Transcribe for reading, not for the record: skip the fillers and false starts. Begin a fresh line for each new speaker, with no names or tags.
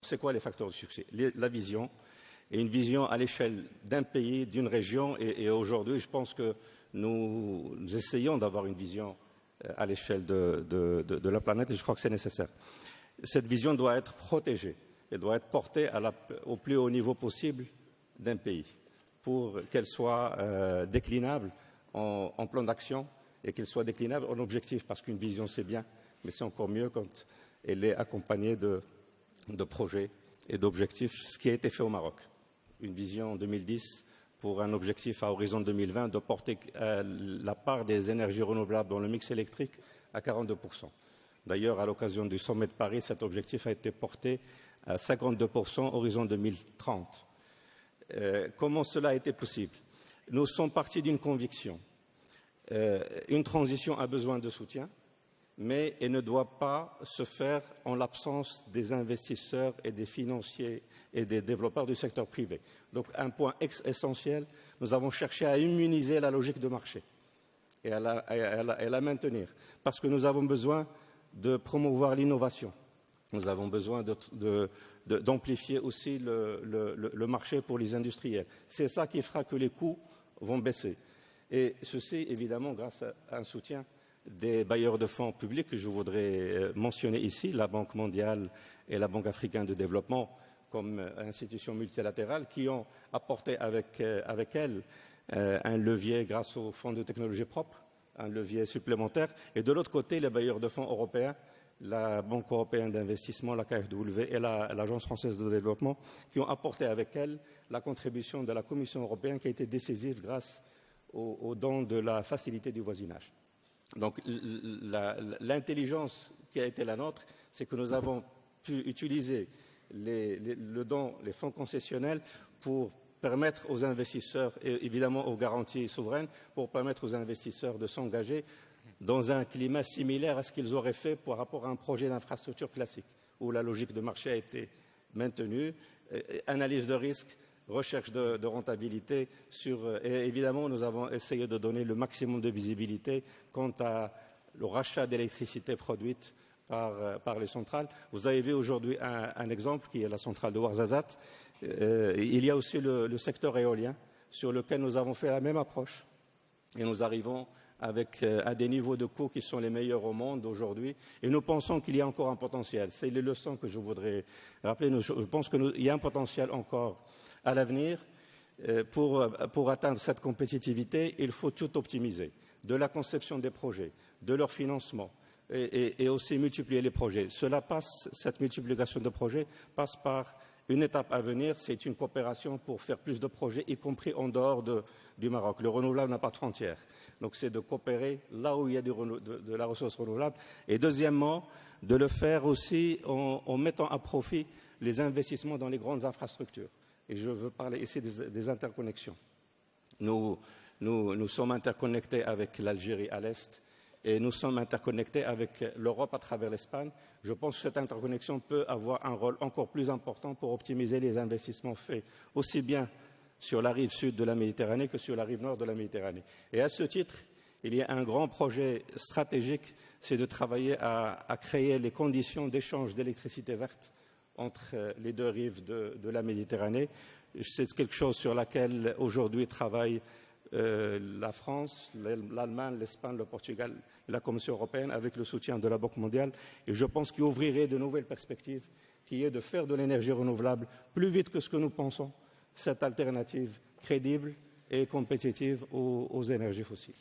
c'est quoi les facteurs de succès? La vision, et une vision à l'échelle d'un pays, d'une région, et aujourd'hui, je pense que nous essayons d'avoir une vision à l'échelle de la planète, et je crois que c'est nécessaire. Cette vision doit être protégée, elle doit être portée au plus haut niveau possible d'un pays, pour qu'elle soit déclinable en plan d'action et qu'elle soit déclinable en objectif, parce qu'une vision c'est bien, mais c'est encore mieux quand elle est accompagnée de projets et d'objectifs, ce qui a été fait au Maroc. Une vision en 2010 pour un objectif à horizon 2020 de porter la part des énergies renouvelables dans le mix électrique à 42%. D'ailleurs, à l'occasion du sommet de Paris, cet objectif a été porté à 52% horizon 2030. Comment cela a été possible? Nous sommes partis d'une conviction. Une transition a besoin de soutien, mais elle ne doit pas se faire en l'absence des investisseurs et des financiers et des développeurs du secteur privé. Donc, un point essentiel, nous avons cherché à immuniser la logique de marché et à la maintenir, parce que nous avons besoin de promouvoir l'innovation. Nous avons besoin d'amplifier aussi le marché pour les industriels. C'est ça qui fera que les coûts vont baisser. Et ceci, évidemment, grâce à un soutien des bailleurs de fonds publics que je voudrais mentionner ici, la Banque mondiale et la Banque africaine de développement comme institutions multilatérales qui ont apporté avec elles un levier grâce au Fonds de technologie propre, un levier supplémentaire. Et de l'autre côté, les bailleurs de fonds européens, la Banque européenne d'investissement, la KfW et l'Agence française de développement qui ont apporté avec elles la contribution de la Commission européenne qui a été décisive grâce au don de la facilité du voisinage. Donc l'intelligence qui a été la nôtre, c'est que nous avons pu utiliser le don, les fonds concessionnels pour permettre aux investisseurs, et évidemment aux garanties souveraines, pour permettre aux investisseurs de s'engager dans un climat similaire à ce qu'ils auraient fait par rapport à un projet d'infrastructure classique, où la logique de marché a été maintenue, analyse de risque, recherche de rentabilité et évidemment nous avons essayé de donner le maximum de visibilité quant à le rachat d'électricité produite par les centrales. Vous avez vu aujourd'hui un exemple qui est la centrale de Ouarzazate. Il y a aussi le secteur éolien sur lequel nous avons fait la même approche et nous arrivons à des niveaux de coûts qui sont les meilleurs au monde aujourd'hui et nous pensons qu'il y a encore un potentiel. C'est les leçons que je voudrais rappeler. Je pense qu'il y a un potentiel encore à l'avenir. Pour atteindre cette compétitivité, il faut tout optimiser, de la conception des projets, de leur financement et aussi multiplier les projets. Cette multiplication de projets passe par une étape à venir, c'est une coopération pour faire plus de projets, y compris en dehors du Maroc. Le renouvelable n'a pas de frontières. Donc c'est de coopérer là où il y a de la ressource renouvelable. Et deuxièmement, de le faire aussi en mettant à profit les investissements dans les grandes infrastructures. Et je veux parler ici des interconnexions. Nous sommes interconnectés avec l'Algérie à l'est et nous sommes interconnectés avec l'Europe à travers l'Espagne. Je pense que cette interconnexion peut avoir un rôle encore plus important pour optimiser les investissements faits aussi bien sur la rive sud de la Méditerranée que sur la rive nord de la Méditerranée. Et à ce titre, il y a un grand projet stratégique, c'est de travailler à créer les conditions d'échange d'électricité verte entre les deux rives de la Méditerranée. C'est quelque chose sur laquelle aujourd'hui travaillent la France, l'Allemagne, l'Espagne, le Portugal et la Commission européenne avec le soutien de la Banque mondiale. Et je pense qu'il ouvrirait de nouvelles perspectives, qui est de faire de l'énergie renouvelable plus vite que ce que nous pensons, cette alternative crédible et compétitive aux énergies fossiles.